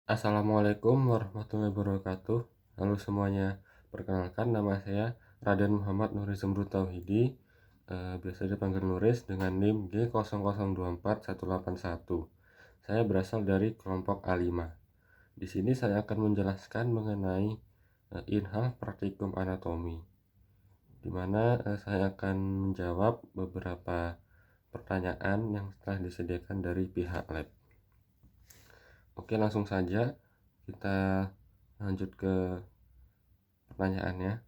Assalamualaikum warahmatullahi wabarakatuh. Halo semuanya, perkenalkan nama saya Raden Muhammad Nuri Zemrud Tauhidi, biasa dipanggil Nuris dengan NIM G0024181. Saya berasal dari kelompok A5. Di sini saya akan menjelaskan mengenai inhal praktikum anatomi, di mana saya akan menjawab beberapa pertanyaan yang telah disediakan dari pihak lab. Oke, langsung saja kita lanjut ke pertanyaannya.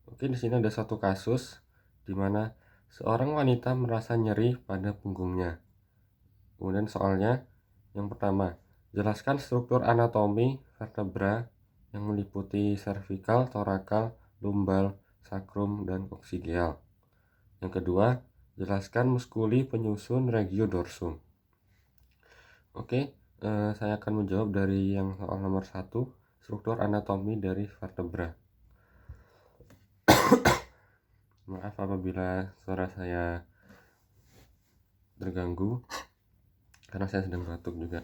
Oke, di sini ada satu kasus di mana seorang wanita merasa nyeri pada punggungnya. Kemudian soalnya yang pertama, jelaskan struktur anatomi vertebra yang meliputi cervical, thoracal, lumbal, sacrum, dan coccygeal. Yang kedua, jelaskan muskuli penyusun regiodorsum. Oke, saya akan menjawab dari yang soal nomor 1, struktur anatomi dari vertebra. Maaf apabila suara saya terganggu karena saya sedang batuk juga.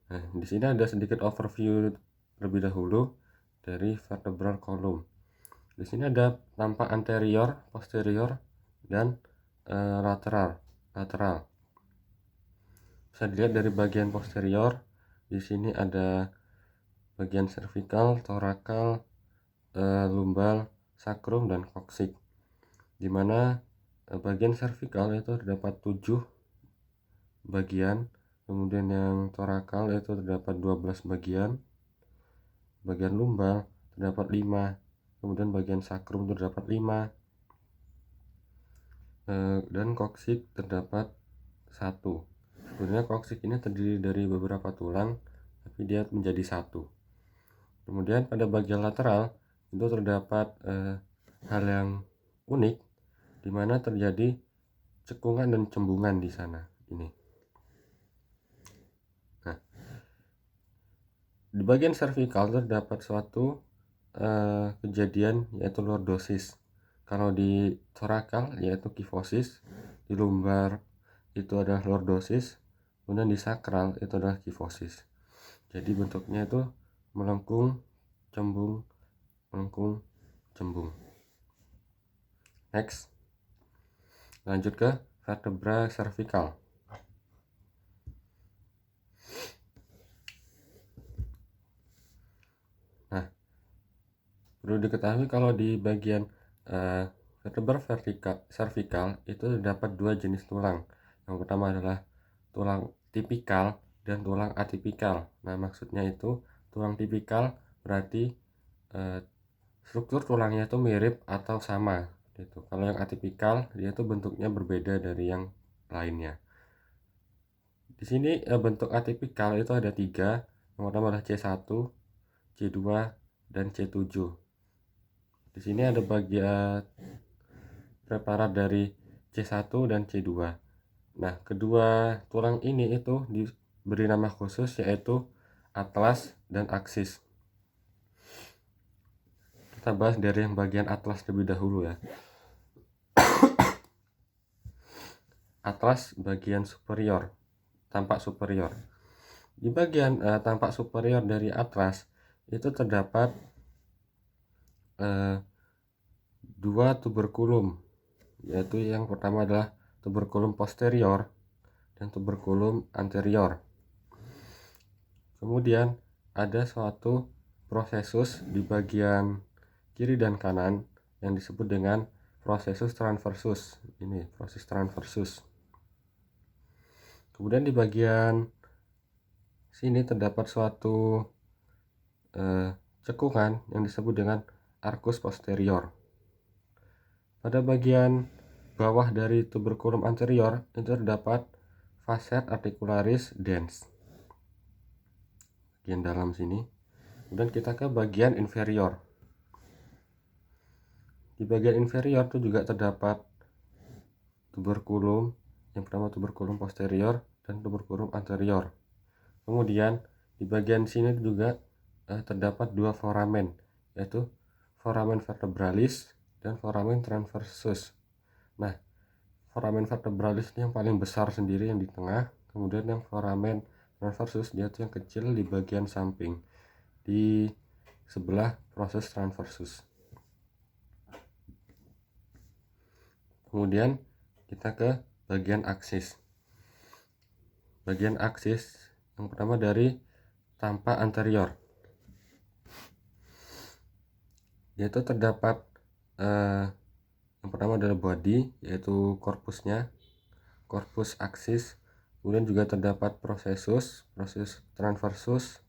Nah, di sini ada sedikit overview terlebih dahulu dari vertebral column. Di sini ada tampak anterior, posterior, dan lateral. Bisa dilihat dari bagian posterior. Di sini ada bagian cervical, thoracal, lumbal, sacrum, dan coccyx. Di mana bagian cervical itu terdapat 7 bagian, kemudian yang thoracal itu terdapat 12 bagian, bagian lumbal terdapat 5, kemudian bagian sacrum terdapat 5, dan coccyx terdapat 1. Sebenarnya coccyx ini terdiri dari beberapa tulang, tapi dia menjadi 1. Kemudian pada bagian lateral itu terdapat hal yang unik, di mana terjadi cekungan dan cembungan di sana. Ini. Nah, di bagian cervical terdapat suatu kejadian yaitu lordosis. Kalau di thoracal yaitu kifosis, di lumbar itu adalah lordosis, kemudian di sakral itu adalah kifosis. Jadi bentuknya itu melengkung, cembung, melengkung, cembung. Next, lanjut ke vertebra cervical. Nah, perlu diketahui kalau di bagian vertebra cervical itu terdapat 2 jenis tulang. Yang pertama adalah tulang tipikal dan tulang atipikal. Nah, maksudnya itu tulang tipikal berarti struktur tulangnya itu mirip atau sama gitu. Kalau yang atipikal dia itu bentuknya berbeda dari yang lainnya. Di sini bentuk atipikal itu ada 3. Yang pertama adalah C1, C2, dan C7. Di sini ada bagian preparat dari C1 dan C2. Nah, kedua tulang ini itu diberi nama khusus yaitu atlas dan aksis. Kita bahas dari yang bagian atlas terlebih dahulu ya. Atlas bagian superior, tampak superior. Di bagian tampak superior dari atlas itu terdapat 2 tuberkulum, yaitu yang pertama adalah tuberkulum posterior dan tuberkulum anterior. Kemudian ada suatu prosesus di bagian kiri dan kanan yang disebut dengan prosesus transversus. Ini proses transversus. Kemudian di bagian sini terdapat suatu cekungan yang disebut dengan arcus posterior. Pada bagian bawah dari tuberculum anterior itu terdapat facet articularis dens, bagian dalam sini. Kemudian kita ke bagian inferior. Di bagian inferior itu juga terdapat tuberculum, yang pertama tuberculum posterior dan tuberculum anterior. Kemudian di bagian sini juga terdapat 2 foramen, yaitu foramen vertebralis dan foramen transversus. Nah, foramen vertebralis ini yang paling besar sendiri yang di tengah, kemudian yang foramen transversus dia tuh yang kecil di bagian samping di sebelah proses transversus. Kemudian kita ke bagian aksis. Bagian aksis yang pertama dari tampak anterior. Yaitu terdapat yang pertama adalah body, yaitu korpusnya, korpus aksis. Kemudian juga terdapat proses transversus,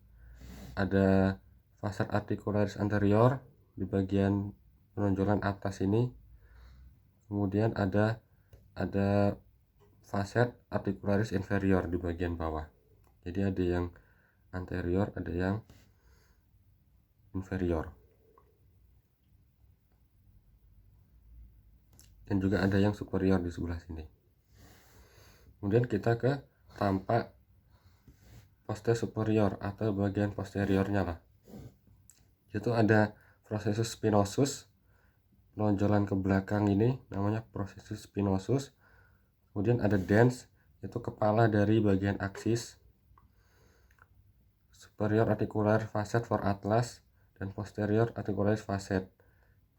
ada fascia articularis anterior di bagian penonjolan atas ini. Kemudian ada fascia articularis inferior di bagian bawah. Jadi ada yang anterior, ada yang inferior. Dan juga ada yang superior di sebelah sini. Kemudian kita ke tampak poste superior atau bagian posteriornya lah. Itu ada processus spinosus, penonjolan ke belakang ini namanya processus spinosus. Kemudian ada dens, itu kepala dari bagian aksis, superior articular facet for atlas, dan posterior articularis facet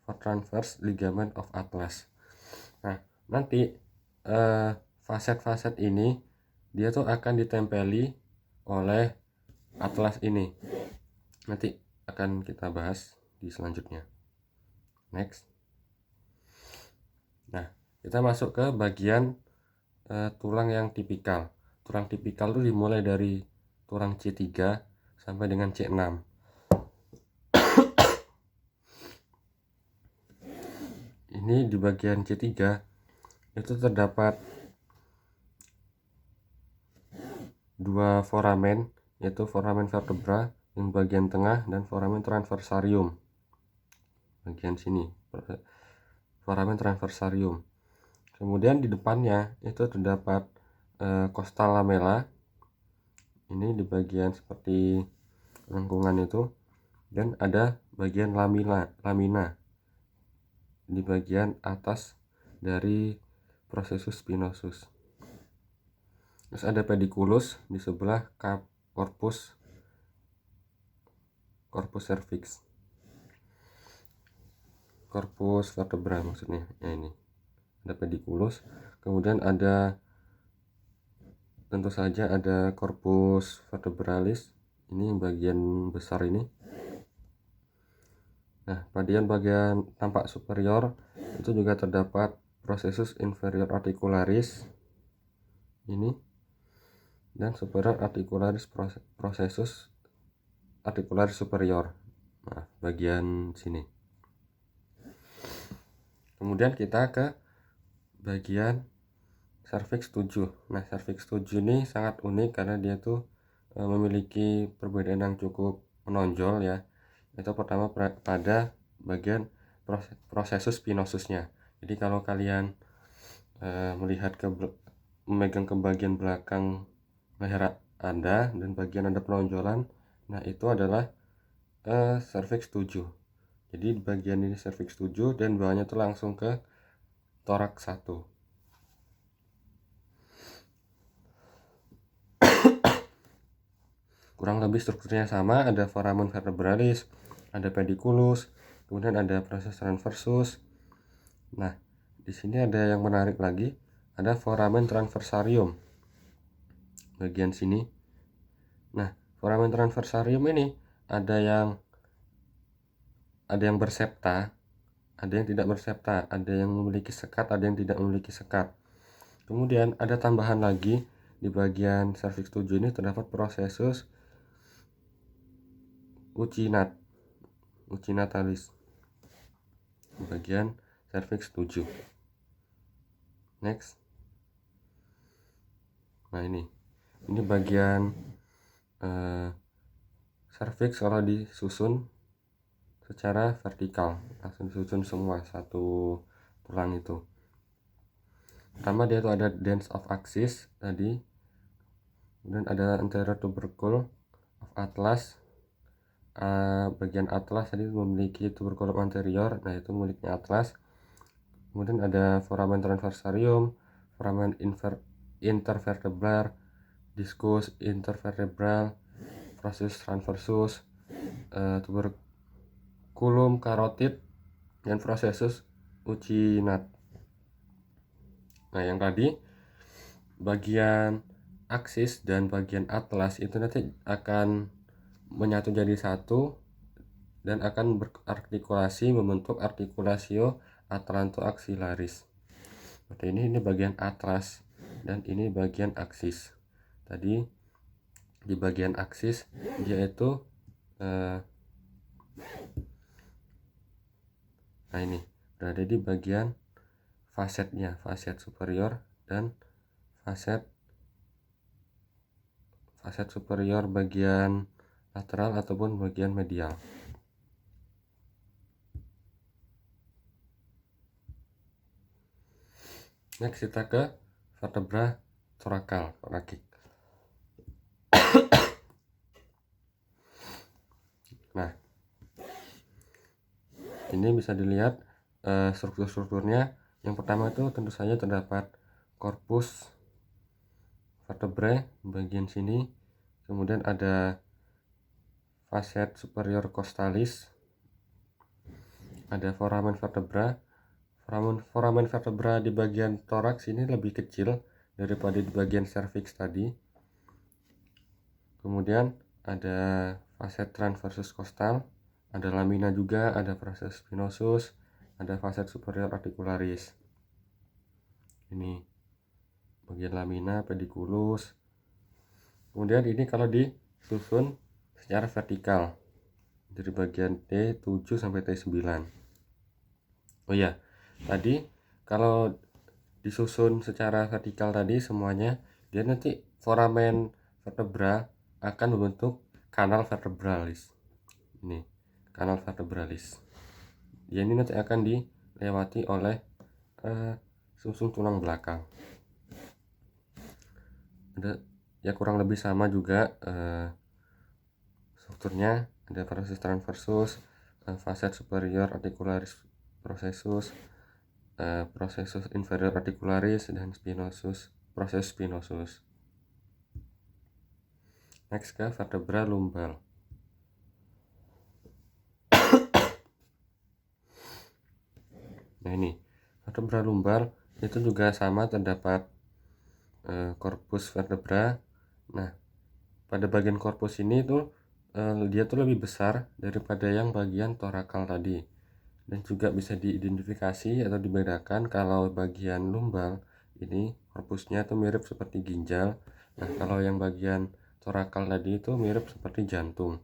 for transverse ligament of atlas. Nah, nanti facet-facet ini dia tuh akan ditempeli oleh atlas ini. Nanti akan kita bahas di selanjutnya. Next. Nah, kita masuk ke bagian tulang yang tipikal. Tulang tipikal itu dimulai dari tulang C3 sampai dengan C6. Ini di bagian C3 itu terdapat dua foramen, yaitu foramen vertebra yang bagian tengah dan foramen transversarium bagian sini, foramen transversarium. Kemudian di depannya itu terdapat costal lamella, ini di bagian seperti lengkungan itu, dan ada bagian lamina di bagian atas dari processus spinosus. Terus ada pediculus di sebelah corpus cervix, corpus vertebra maksudnya ya, ini ada pediculus. Kemudian ada tentu saja ada corpus vertebralis, ini bagian besar ini. Nah, bagian tampak superior itu juga terdapat processus inferior articularis ini, dan superior articularis processus articularis superior. Nah, bagian sini. Kemudian kita ke bagian cervix 7. Nah, cervix 7 ini sangat unik karena dia tuh memiliki perbedaan yang cukup menonjol ya. Itu pertama pada bagian processus spinosusnya. Jadi kalau kalian melihat memegang ke bagian belakang leher Anda dan bagian ada penonjolan, nah itu adalah cervix 7. Jadi di bagian ini cervix 7 dan bawahnya itu langsung ke toraks 1. Kurang lebih strukturnya sama, ada foramen vertebralis, ada pediculus, kemudian ada proses transversus. Nah, di sini ada yang menarik lagi, ada foramen transversarium bagian sini. Nah, foramen transversarium ini ada yang bersepta, ada yang tidak bersepta, ada yang memiliki sekat, ada yang tidak memiliki sekat. Kemudian ada tambahan lagi di bagian cervix 7 ini terdapat processus ucinatalis di bagian cervix 7. Next. Nah, ini bagian cervix kalau disusun secara vertikal, langsung disusun semua satu tulang itu. Pertama dia itu ada dens of axis tadi, kemudian ada anterior tubercle of atlas. Bagian atlas tadi memiliki tuberculum anterior, nah itu miliknya atlas. Kemudian ada foramen transversarium, foramen intervertebrar, diskus intervertebral, proses transversus, tuberculum carotid, dan prosesus ucinat. Nah, yang tadi bagian aksis dan bagian atlas itu nanti akan menyatu jadi satu dan akan berartikulasi membentuk artikulasio atlantoaxillaris. Seperti ini bagian atlas dan ini bagian aksis. Tadi di bagian aksis dia itu nah ini berada di bagian fasetnya, faset superior dan faset superior bagian lateral ataupun bagian medial. Next kita ke vertebra thoracal thoracic. Nah, ini bisa dilihat struktur-strukturnya. Yang pertama itu tentu saja terdapat korpus vertebrae bagian sini, kemudian ada faset superior costalis, ada foramen vertebra. Foramen vertebra di bagian toraks ini lebih kecil daripada di bagian cervix tadi. Kemudian ada faset transversus costal, ada lamina juga, ada proses spinosus, ada faset superior articularis. Ini bagian lamina, pediculus. Kemudian ini kalau disusun secara vertikal dari bagian T7 sampai T9. Oh ya, tadi kalau disusun secara vertikal tadi semuanya, dia nanti foramen vertebra akan membentuk kanal vertebralis. Ini kanal vertebralis. Ya, ini nanti akan dilewati oleh sumsum tulang belakang. Ada ya kurang lebih sama juga strukturnya, ada proses transversus, faset superior articularis processus, processus inferior articularis, dan spinosus, proses spinosus. Next ke vertebra lumbal. Nah, ini vertebra lumbal itu juga sama, terdapat korpus vertebra. Nah, pada bagian korpus ini tuh dia tuh lebih besar daripada yang bagian torakal tadi, dan juga bisa diidentifikasi atau dibedakan kalau bagian lumbal ini korpusnya tuh mirip seperti ginjal. Nah, kalau yang bagian torakal tadi itu mirip seperti jantung.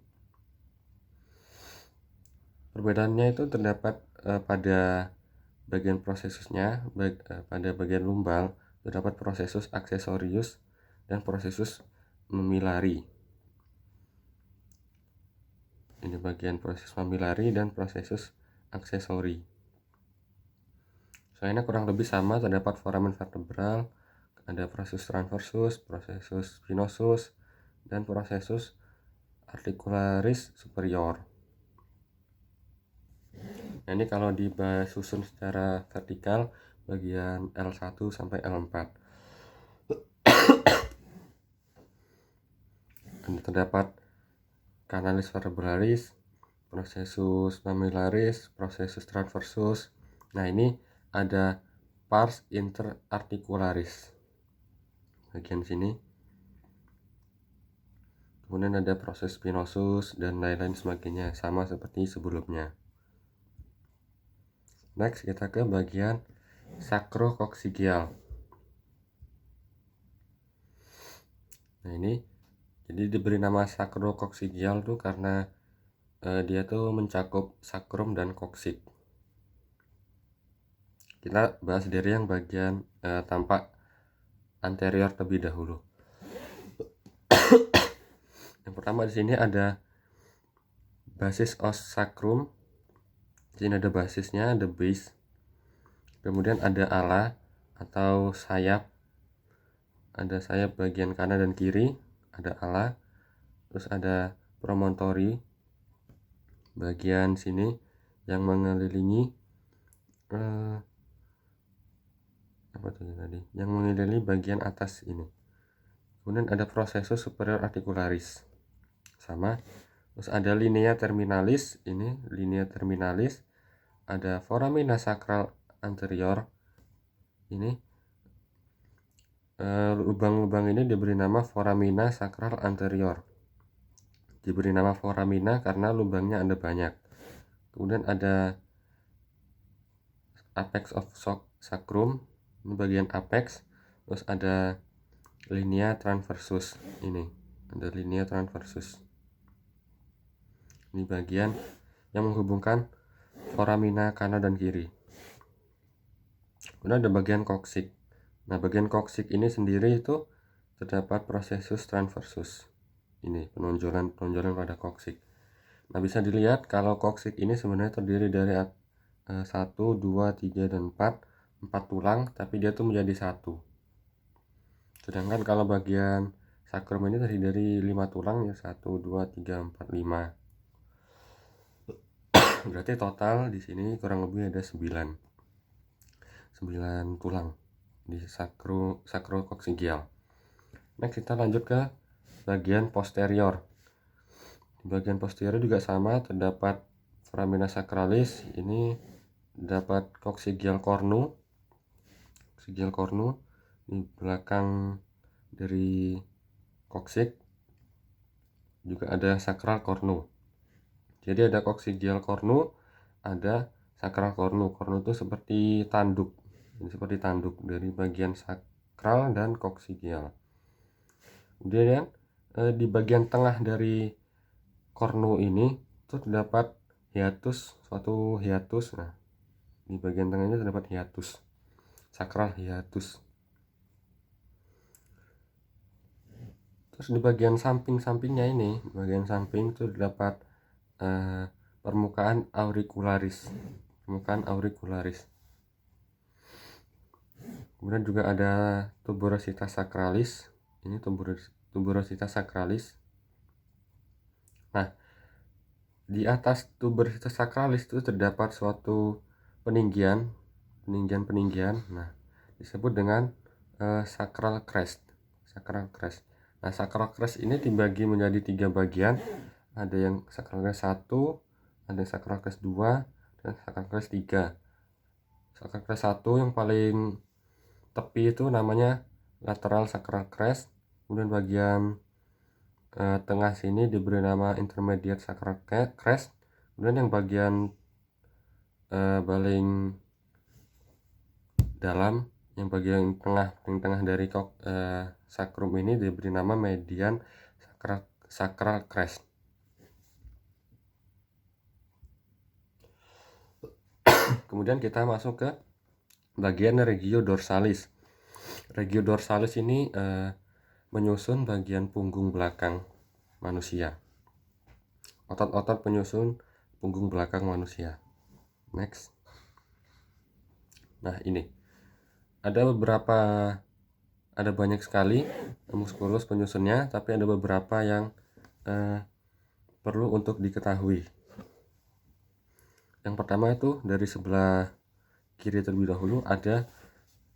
Perbedaannya itu terdapat pada bagian prosesusnya. Pada bagian lumbal terdapat prosesus accessorius dan prosesus mamillari. Ini bagian proses mamillari dan prosesus aksesori. Soalnya kurang lebih sama, terdapat foramen vertebral, ada prosesus transversus, prosesus spinosus, dan prosesus articularis superior. Nah, ini kalau disusun secara vertikal bagian L1 sampai L4. Ini terdapat canalis vertebralis, prosesus mamillaris, prosesus transversus. Nah, ini ada pars interarticularis bagian sini. Kemudian ada proses spinosus dan lain-lain sebagainya, sama seperti sebelumnya. Next kita ke bagian sacrococcygeal. Nah, ini jadi diberi nama sacrococcygeal tuh karena dia tuh mencakup sacrum dan coccyx. Kita bahas dari yang bagian tampak anterior terlebih dahulu. Yang pertama di sini ada basis os sacrum. Di sini ada basisnya, ada base. Kemudian ada ala atau sayap. Ada sayap bagian kanan dan kiri, ada ala. Terus ada promontory bagian sini yang mengelilingi apa tuh tadi? Yang mengelilingi bagian atas ini. kemudian ada processus superior articularis sama. Terus ada linea terminalis, ini linea terminalis, ada foramina sacral anterior. Ini lubang-lubang ini diberi nama foramina sacral anterior. Diberi nama foramina karena lubangnya ada banyak. Kemudian ada apex of sacrum, ini bagian apex. Terus ada linea transversus, ini ada linea transversus. Ini bagian yang menghubungkan foramina kanan dan kiri. Kemudian ada bagian koksik. Nah, bagian koksik ini sendiri itu terdapat processus transversus. Ini penonjolan pada koksik. Nah, bisa dilihat kalau koksik ini sebenarnya terdiri dari 1, 2, 3, dan 4 tulang, tapi dia tuh menjadi satu. Sedangkan kalau bagian sakrum ini terdiri dari 5 tulang, ya 1, 2, 3, 4, 5. Berarti total di sini kurang lebih ada 9 tulang di sakrokoksigial. Next kita lanjut ke bagian posterior. Di bagian posterior juga sama, terdapat foramina sacralis, ini dapat coccygeal cornu di belakang dari koksik, juga ada sacral cornu. Jadi ada coccygeal cornu, ada sacral cornu. Cornu itu seperti tanduk. Ini seperti tanduk dari bagian sakral dan coccygeal. Kemudian di bagian tengah dari cornu ini itu terdapat hiatus, suatu hiatus. Nah, di bagian tengahnya terdapat hiatus, sakral hiatus. Terus di bagian samping-sampingnya ini, bagian samping itu terdapat permukaan auricularis. Kemudian juga ada tuberositas sacralis. Ini tuberositas sacralis. Nah, di atas tuberositas sacralis itu terdapat suatu peninggian. Nah, disebut dengan sacral crest. Nah, sacral crest ini dibagi menjadi 3 bagian. Ada yang sacral crest 1, ada sacral crest 2, dan sacral crest 3. Sacral crest 1 yang paling tepi itu namanya lateral sacral crest. Kemudian bagian tengah sini diberi nama intermediate sacral crest. Kemudian yang bagian paling dalam, yang bagian tengah dari sakrum ini diberi nama median sacral crest. Kemudian kita masuk ke bagian regio dorsalis. Regio dorsalis ini menyusun bagian punggung belakang manusia. Otot-otot penyusun punggung belakang manusia. Next. Nah, ini ada banyak sekali muskulus penyusunnya, tapi ada beberapa yang perlu untuk diketahui. Yang pertama itu dari sebelah kiri terlebih dahulu ada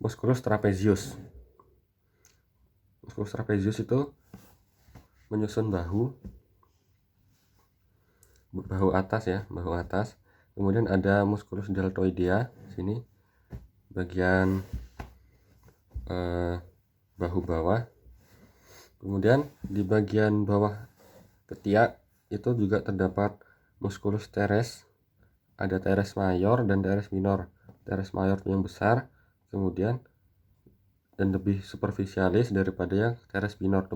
musculus trapezius. Musculus trapezius itu menyusun bahu atas ya, bahu atas. Kemudian ada musculus deltoidea sini, bagian bahu bawah. Kemudian di bagian bawah ketiak itu juga terdapat musculus teres. Ada teres mayor dan teres minor. Teres mayor yang besar, kemudian dan lebih superficialis daripada yang teres minor.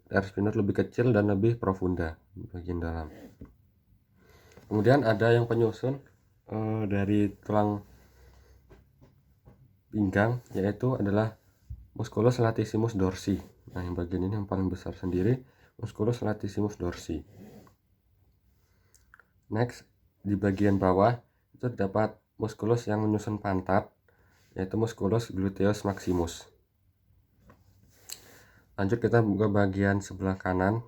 Teres minor lebih kecil dan lebih profunda di bagian dalam. Kemudian ada yang penyusun dari tulang pinggang, yaitu adalah musculus latissimus dorsi. Nah, yang bagian ini yang paling besar sendiri, musculus latissimus dorsi. Next, di bagian bawah itu terdapat musculus yang menyusun pantat, yaitu musculus gluteus maximus. Lanjut kita ke bagian sebelah kanan.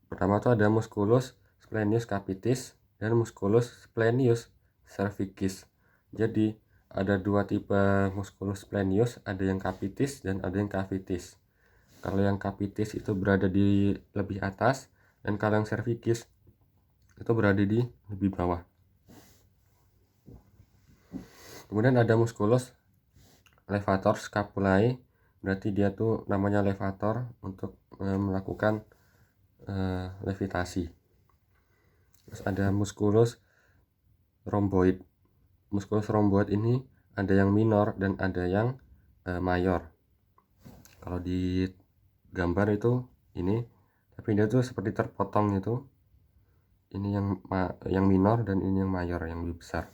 Pertama itu ada musculus splenius capitis dan musculus splenius cervicis. Jadi ada 2 tipe musculus splenius, ada yang capitis dan ada yang cavitis. Kalau yang capitis itu berada di lebih atas, dan kalau yang cervix itu berada di lebih bawah. Kemudian ada musculus levator scapulae, berarti dia tuh namanya levator untuk melakukan levitasi. Terus ada musculus rhomboid. Musculus rhomboid ini ada yang minor dan ada yang mayor. Kalau di gambar itu ini, tapi dia tuh seperti terpotong itu. Ini yang minor dan ini yang mayor, yang lebih besar.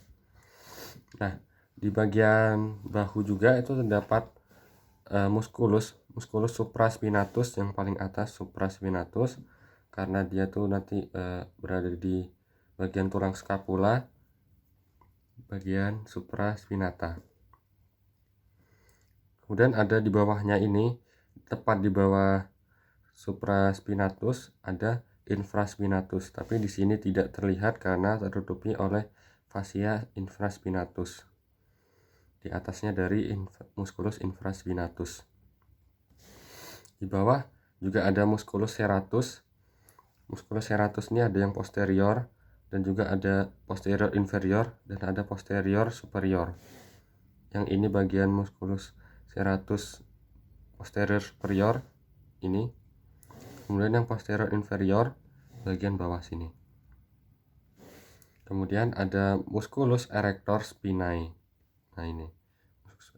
Nah, di bagian bahu juga itu terdapat musculus supraspinatus yang paling atas, supraspinatus, karena dia tuh nanti berada di bagian tulang skapula, bagian supraspinata. Kemudian ada di bawahnya ini, tepat di bawah supraspinatus ada infraspinatus, tapi di sini tidak terlihat karena tertutupi oleh fascia infraspinatus. Di atasnya dari musculus infraspinatus. Di bawah juga ada musculus serratus. Musculus serratus ini ada yang posterior dan juga ada posterior inferior dan ada posterior superior. Yang ini bagian musculus serratus posterior superior ini. Kemudian yang posterior inferior bagian bawah sini. Kemudian ada musculus erector spinae. Nah ini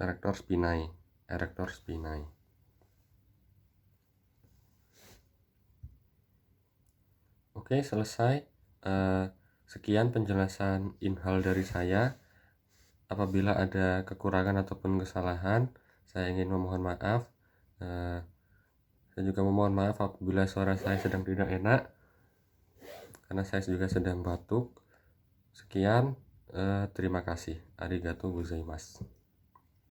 erector spinae. Oke, selesai. Sekian penjelasan inhal dari saya. Apabila ada kekurangan ataupun kesalahan, saya ingin memohon maaf. Saya juga memohon maaf apabila suara saya sedang tidak enak, karena saya juga sedang batuk. Sekian, terima kasih. Arigatou gozaimasu.